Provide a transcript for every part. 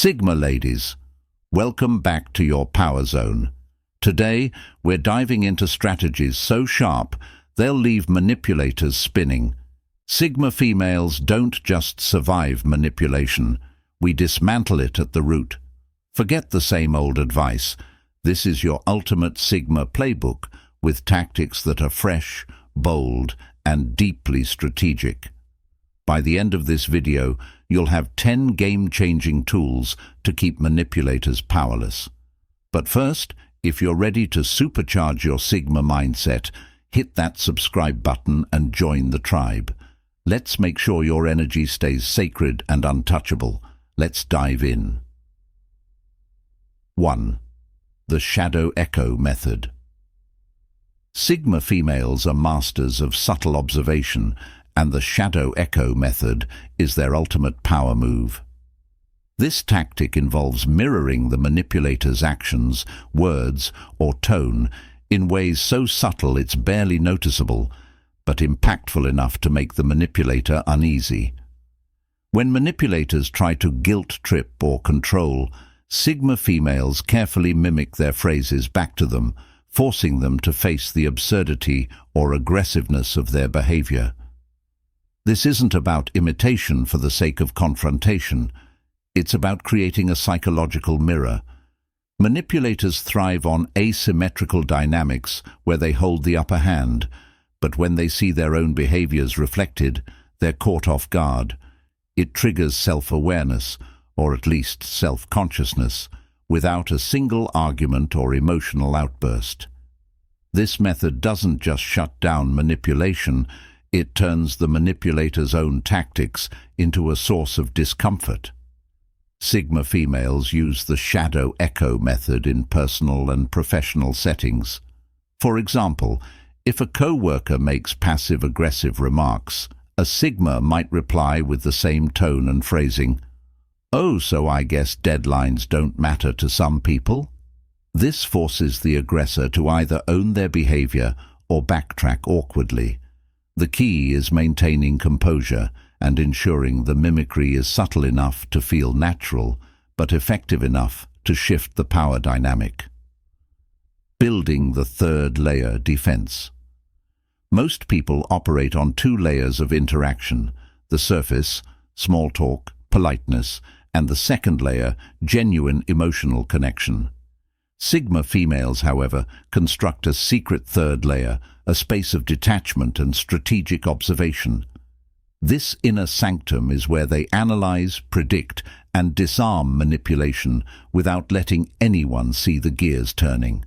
Sigma ladies, welcome back to your power zone. Today, we're diving into strategies so sharp, they'll leave manipulators spinning. Sigma females don't just survive manipulation, we dismantle it at the root. Forget the same old advice. This is your ultimate Sigma playbook with tactics that are fresh, bold, and deeply strategic. By the end of this video, you'll have 10 game-changing tools to keep manipulators powerless. But first, if you're ready to supercharge your Sigma mindset, hit that subscribe button and join the tribe. Let's make sure your energy stays sacred and untouchable. Let's dive in. 1. The Shadow Echo Method. Sigma females are masters of subtle observation, and the shadow echo method is their ultimate power move. This tactic involves mirroring the manipulator's actions, words, or tone in ways so subtle it's barely noticeable, but impactful enough to make the manipulator uneasy. When manipulators try to guilt-trip or control, Sigma females carefully mimic their phrases back to them, forcing them to face the absurdity or aggressiveness of their behavior. This isn't about imitation for the sake of confrontation. It's about creating a psychological mirror. Manipulators thrive on asymmetrical dynamics where they hold the upper hand, but when they see their own behaviors reflected, they're caught off guard. It triggers self-awareness, or at least self-consciousness, without a single argument or emotional outburst. This method doesn't just shut down manipulation, it turns the manipulator's own tactics into a source of discomfort. Sigma females use the shadow echo method in personal and professional settings. For example, if a co-worker makes passive-aggressive remarks, a Sigma might reply with the same tone and phrasing, "Oh, so I guess deadlines don't matter to some people?" This forces the aggressor to either own their behavior or backtrack awkwardly. The key is maintaining composure and ensuring the mimicry is subtle enough to feel natural, but effective enough to shift the power dynamic. Building the third layer defense. Most people operate on 2 layers of interaction: the surface, small talk, politeness, and the second layer, genuine emotional connection. Sigma females, however, construct a secret third layer, a space of detachment and strategic observation. This inner sanctum is where they analyze, predict, and disarm manipulation without letting anyone see the gears turning.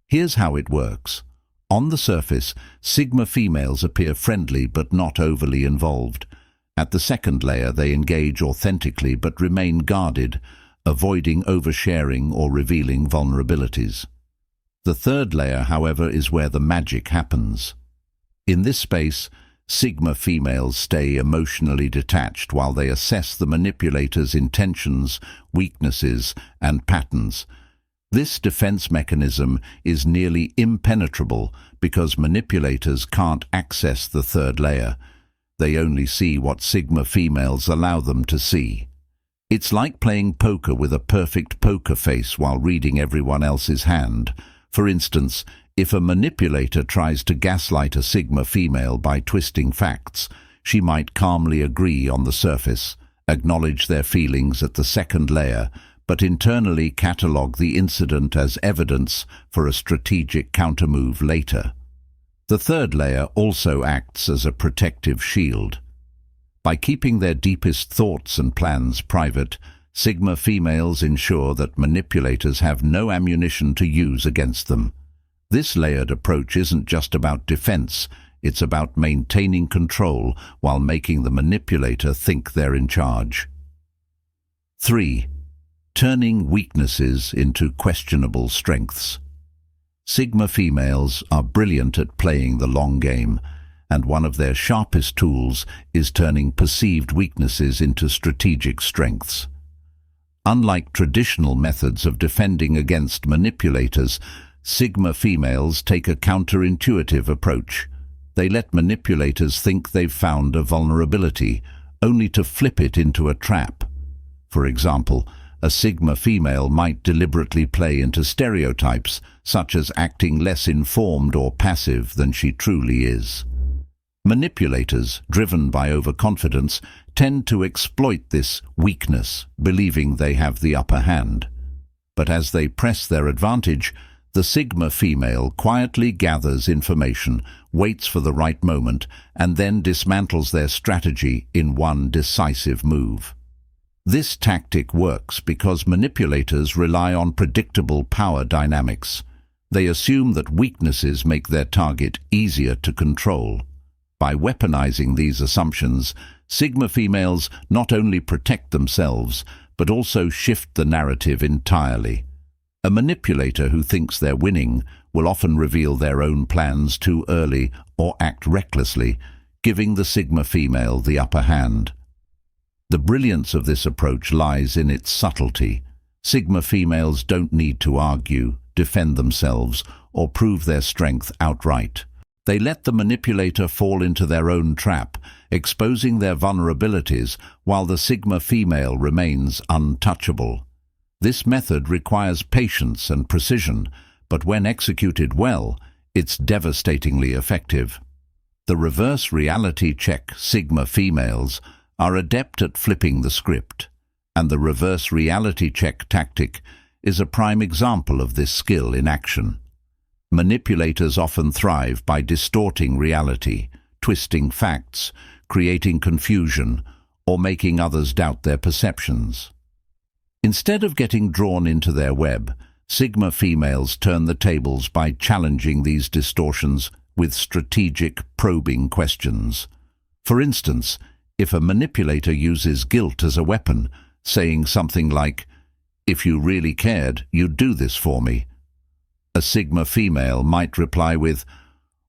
Here's how it works. On the surface, Sigma females appear friendly but not overly involved. At the second layer, they engage authentically but remain guarded, avoiding oversharing or revealing vulnerabilities. The third layer, however, is where the magic happens. In this space, Sigma females stay emotionally detached while they assess the manipulator's intentions, weaknesses, and patterns. This defense mechanism is nearly impenetrable because manipulators can't access the third layer. They only see what Sigma females allow them to see. It's like playing poker with a perfect poker face while reading everyone else's hand. For instance, if a manipulator tries to gaslight a Sigma female by twisting facts, she might calmly agree on the surface, acknowledge their feelings at the second layer, but internally catalogue the incident as evidence for a strategic countermove later. The third layer also acts as a protective shield. By keeping their deepest thoughts and plans private, Sigma females ensure that manipulators have no ammunition to use against them. This layered approach isn't just about defense, it's about maintaining control while making the manipulator think they're in charge. 3. Turning weaknesses into questionable strengths. Sigma females are brilliant at playing the long game, and one of their sharpest tools is turning perceived weaknesses into strategic strengths. Unlike traditional methods of defending against manipulators, Sigma females take a counterintuitive approach. They let manipulators think they've found a vulnerability, only to flip it into a trap. For example, a Sigma female might deliberately play into stereotypes, such as acting less informed or passive than she truly is. Manipulators, driven by overconfidence, tend to exploit this weakness, believing they have the upper hand. But as they press their advantage, the Sigma female quietly gathers information, waits for the right moment, and then dismantles their strategy in one decisive move. This tactic works because manipulators rely on predictable power dynamics. They assume that weaknesses make their target easier to control. By weaponizing these assumptions, Sigma females not only protect themselves, but also shift the narrative entirely. A manipulator who thinks they're winning will often reveal their own plans too early or act recklessly, giving the Sigma female the upper hand. The brilliance of this approach lies in its subtlety. Sigma females don't need to argue, defend themselves, or prove their strength outright. They let the manipulator fall into their own trap, exposing their vulnerabilities while the Sigma female remains untouchable. This method requires patience and precision, but when executed well, it's devastatingly effective. The reverse reality check Sigma females are adept at flipping the script, and the reverse reality check tactic is a prime example of this skill in action. Manipulators often thrive by distorting reality, twisting facts, creating confusion, or making others doubt their perceptions. Instead of getting drawn into their web, Sigma females turn the tables by challenging these distortions with strategic, probing questions. For instance, if a manipulator uses guilt as a weapon, saying something like, "If you really cared, you'd do this for me," a Sigma female might reply with,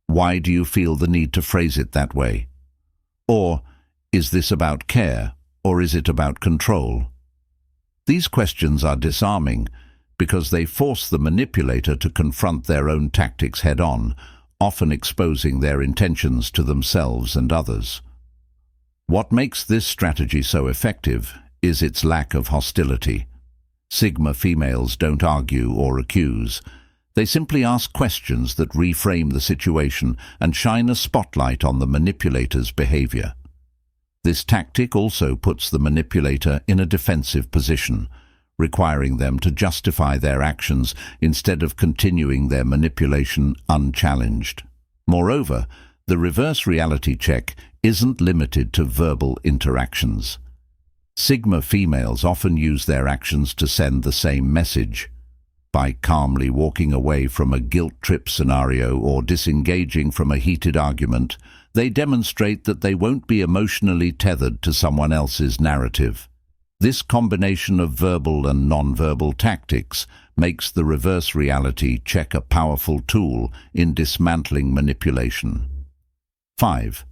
"Why do you feel the need to phrase it that way?" Or, "Is this about care, or is it about control?" These questions are disarming because they force the manipulator to confront their own tactics head-on, often exposing their intentions to themselves and others. What makes this strategy so effective is its lack of hostility. Sigma females don't argue or accuse. They simply ask questions that reframe the situation and shine a spotlight on the manipulator's behavior. This tactic also puts the manipulator in a defensive position, requiring them to justify their actions instead of continuing their manipulation unchallenged. Moreover, the reverse reality check isn't limited to verbal interactions. Sigma females often use their actions to send the same message. By calmly walking away from a guilt trip scenario or disengaging from a heated argument, they demonstrate that they won't be emotionally tethered to someone else's narrative. This combination of verbal and non-verbal tactics makes the reverse reality check a powerful tool in dismantling manipulation. 5.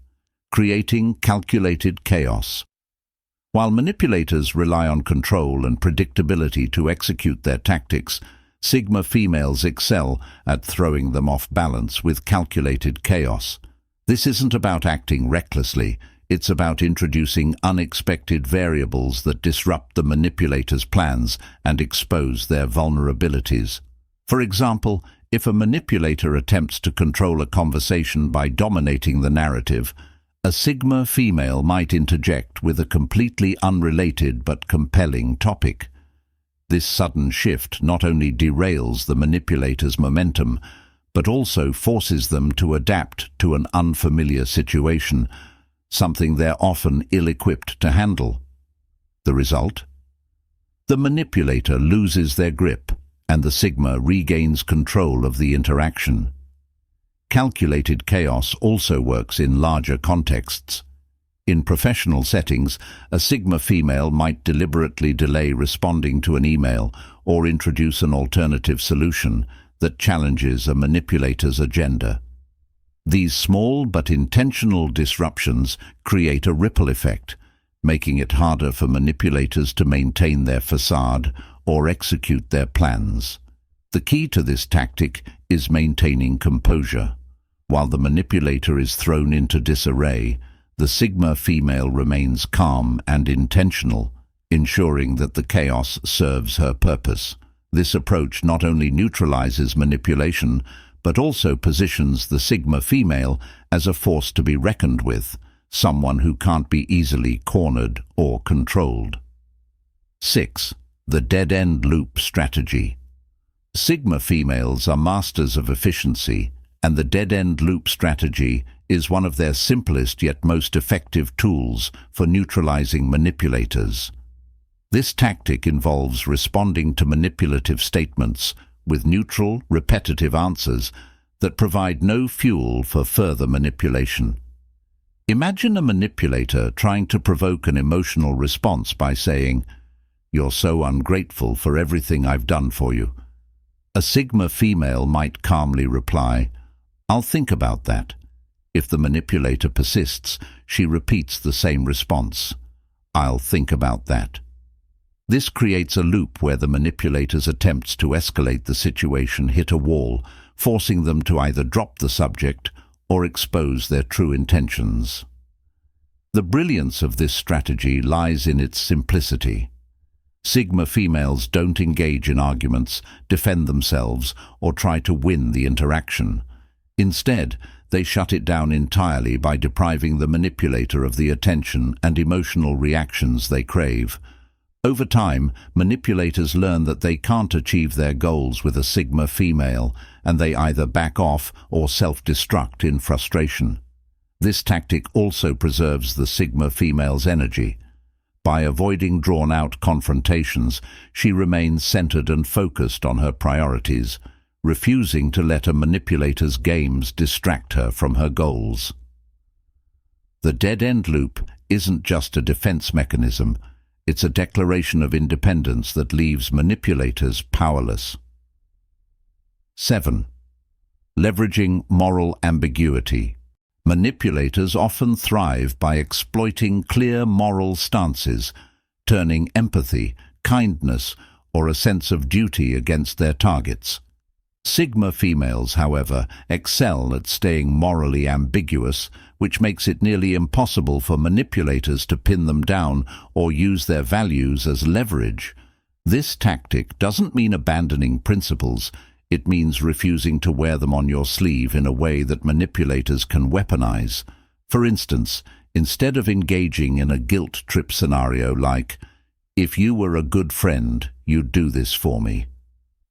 Creating calculated chaos. While manipulators rely on control and predictability to execute their tactics, Sigma females excel at throwing them off balance with calculated chaos. This isn't about acting recklessly, it's about introducing unexpected variables that disrupt the manipulator's plans and expose their vulnerabilities. For example, if a manipulator attempts to control a conversation by dominating the narrative, a Sigma female might interject with a completely unrelated but compelling topic. This sudden shift not only derails the manipulator's momentum, but also forces them to adapt to an unfamiliar situation, something they're often ill-equipped to handle. The result? The manipulator loses their grip, and the Sigma regains control of the interaction. Calculated chaos also works in larger contexts. In professional settings, a Sigma female might deliberately delay responding to an email or introduce an alternative solution that challenges a manipulator's agenda. These small but intentional disruptions create a ripple effect, making it harder for manipulators to maintain their facade or execute their plans. The key to this tactic is maintaining composure. While the manipulator is thrown into disarray, the Sigma female remains calm and intentional, ensuring that the chaos serves her purpose. This approach not only neutralizes manipulation, but also positions the Sigma female as a force to be reckoned with, someone who can't be easily cornered or controlled. 6. The dead-end loop strategy. Sigma females are masters of efficiency, and the dead-end loop strategy is one of their simplest yet most effective tools for neutralizing manipulators. This tactic involves responding to manipulative statements with neutral, repetitive answers that provide no fuel for further manipulation. Imagine a manipulator trying to provoke an emotional response by saying, "You're so ungrateful for everything I've done for you." A Sigma female might calmly reply, "I'll think about that." If the manipulator persists, she repeats the same response, "I'll think about that." This creates a loop where the manipulator's attempts to escalate the situation hit a wall, forcing them to either drop the subject or expose their true intentions. The brilliance of this strategy lies in its simplicity. Sigma females don't engage in arguments, defend themselves, or try to win the interaction. Instead, they shut it down entirely by depriving the manipulator of the attention and emotional reactions they crave. Over time, manipulators learn that they can't achieve their goals with a Sigma female, and they either back off or self-destruct in frustration. This tactic also preserves the Sigma female's energy. By avoiding drawn-out confrontations, she remains centered and focused on her priorities, refusing to let a manipulator's games distract her from her goals. The dead-end loop isn't just a defense mechanism. It's a declaration of independence that leaves manipulators powerless. 7. Leveraging moral ambiguity. Manipulators often thrive by exploiting clear moral stances, turning empathy, kindness, or a sense of duty against their targets. Sigma females, however, excel at staying morally ambiguous, which makes it nearly impossible for manipulators to pin them down or use their values as leverage. This tactic doesn't mean abandoning principles. It means refusing to wear them on your sleeve in a way that manipulators can weaponize. For instance, instead of engaging in a guilt trip scenario like, "If you were a good friend, you'd do this for me,"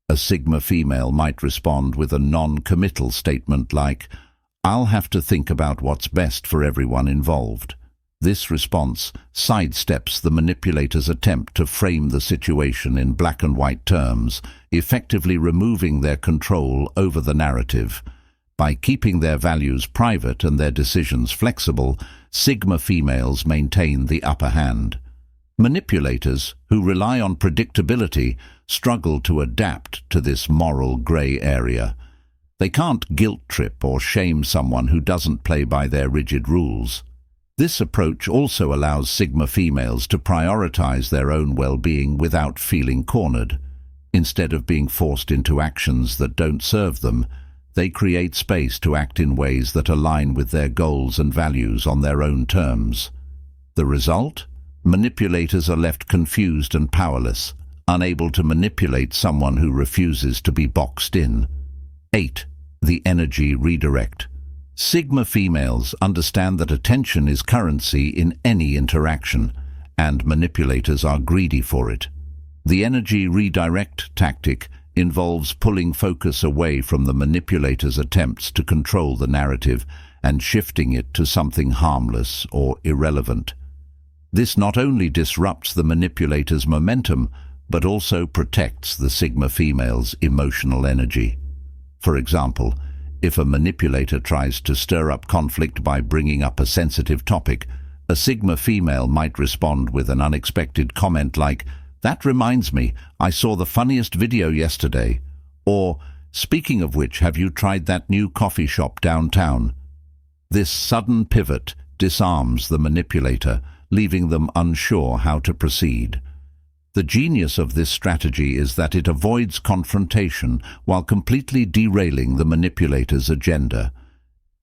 a Sigma female might respond with a non-committal statement like, "I'll have to think about what's best for everyone involved." This response sidesteps the manipulator's attempt to frame the situation in black and white terms, effectively removing their control over the narrative. By keeping their values private and their decisions flexible, Sigma females maintain the upper hand. Manipulators, who rely on predictability, struggle to adapt to this moral grey area. They can't guilt-trip or shame someone who doesn't play by their rigid rules. This approach also allows Sigma females to prioritize their own well-being without feeling cornered. Instead of being forced into actions that don't serve them, they create space to act in ways that align with their goals and values on their own terms. The result? Manipulators are left confused and powerless, unable to manipulate someone who refuses to be boxed in. 8. The energy redirect. Sigma females understand that attention is currency in any interaction, and manipulators are greedy for it. The energy redirect tactic involves pulling focus away from the manipulator's attempts to control the narrative and shifting it to something harmless or irrelevant. This not only disrupts the manipulator's momentum, but also protects the Sigma female's emotional energy. For example, if a manipulator tries to stir up conflict by bringing up a sensitive topic, a Sigma female might respond with an unexpected comment like, "That reminds me, I saw the funniest video yesterday," or, "Speaking of which, have you tried that new coffee shop downtown?" This sudden pivot disarms the manipulator, leaving them unsure how to proceed. The genius of this strategy is that it avoids confrontation while completely derailing the manipulator's agenda.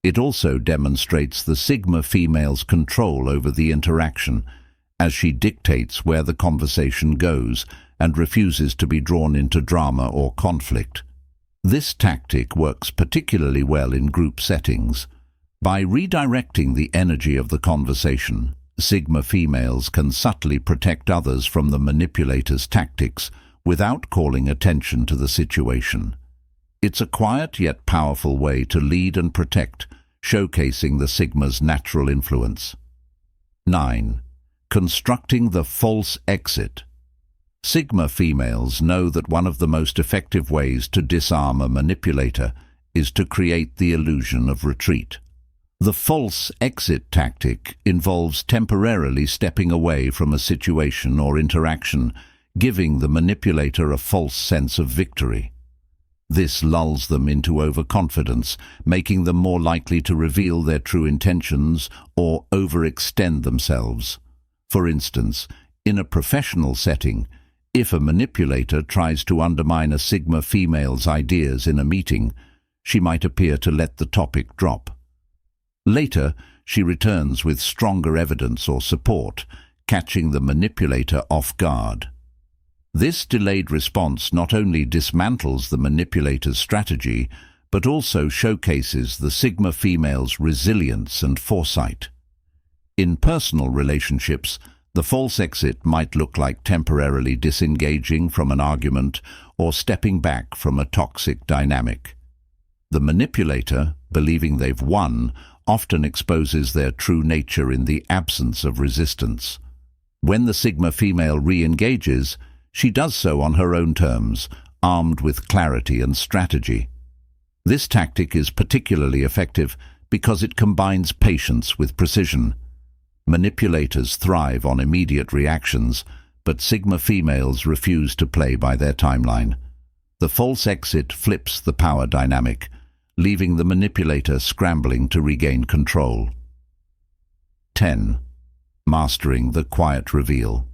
It also demonstrates the Sigma female's control over the interaction, as she dictates where the conversation goes and refuses to be drawn into drama or conflict. This tactic works particularly well in group settings. By redirecting the energy of the conversation, Sigma females can subtly protect others from the manipulator's tactics without calling attention to the situation. It's a quiet yet powerful way to lead and protect, showcasing the Sigma's natural influence. 9. Constructing the false exit. Sigma females know that one of the most effective ways to disarm a manipulator is to create the illusion of retreat. The false exit tactic involves temporarily stepping away from a situation or interaction, giving the manipulator a false sense of victory. This lulls them into overconfidence, making them more likely to reveal their true intentions or overextend themselves. For instance, in a professional setting, if a manipulator tries to undermine a Sigma female's ideas in a meeting, she might appear to let the topic drop. Later, she returns with stronger evidence or support, catching the manipulator off guard. This delayed response not only dismantles the manipulator's strategy, but also showcases the Sigma female's resilience and foresight. In personal relationships, the false exit might look like temporarily disengaging from an argument or stepping back from a toxic dynamic. The manipulator, believing they've won, often exposes their true nature in the absence of resistance. When the Sigma female re-engages, she does so on her own terms, armed with clarity and strategy. This tactic is particularly effective because it combines patience with precision. Manipulators thrive on immediate reactions, but Sigma females refuse to play by their timeline. The false exit flips the power dynamic, leaving the manipulator scrambling to regain control. 10. Mastering the quiet reveal.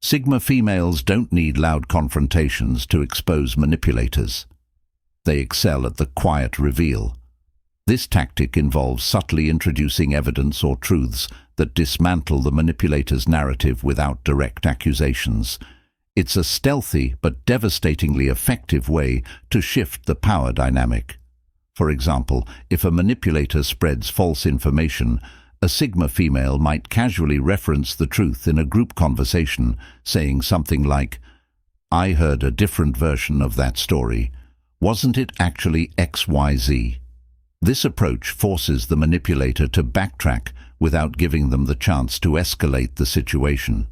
Sigma females don't need loud confrontations to expose manipulators. They excel at the quiet reveal. This tactic involves subtly introducing evidence or truths that dismantle the manipulator's narrative without direct accusations. It's a stealthy but devastatingly effective way to shift the power dynamic. For example, if a manipulator spreads false information, a Sigma female might casually reference the truth in a group conversation, saying something like, "I heard a different version of that story. Wasn't it actually XYZ?" This approach forces the manipulator to backtrack without giving them the chance to escalate the situation.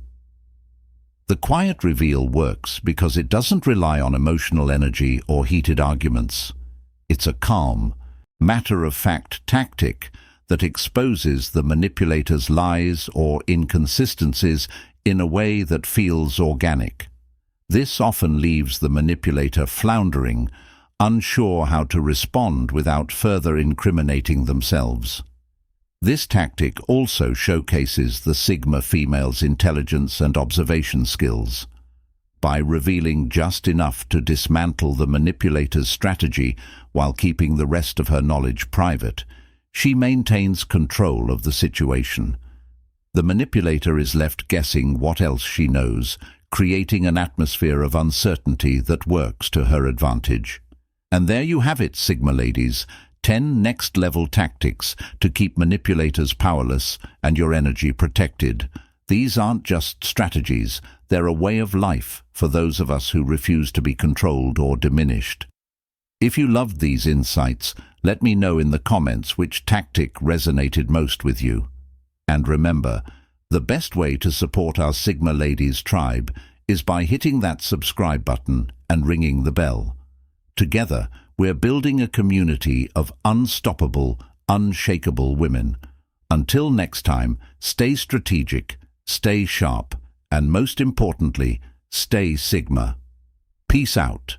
The quiet reveal works because it doesn't rely on emotional energy or heated arguments. It's a calm, matter-of-fact tactic that exposes the manipulator's lies or inconsistencies in a way that feels organic. This often leaves the manipulator floundering, unsure how to respond without further incriminating themselves. This tactic also showcases the Sigma female's intelligence and observation skills. By revealing just enough to dismantle the manipulator's strategy while keeping the rest of her knowledge private, she maintains control of the situation. The manipulator is left guessing what else she knows, creating an atmosphere of uncertainty that works to her advantage. And there you have it, Sigma ladies, 10 next-level tactics to keep manipulators powerless and your energy protected. These aren't just strategies, they're a way of life for those of us who refuse to be controlled or diminished. If you loved these insights, let me know in the comments which tactic resonated most with you. And remember, the best way to support our Sigma Ladies tribe is by hitting that subscribe button and ringing the bell. Together, we're building a community of unstoppable, unshakable women. Until next time, stay strategic, stay sharp, and most importantly, stay Sigma. Peace out.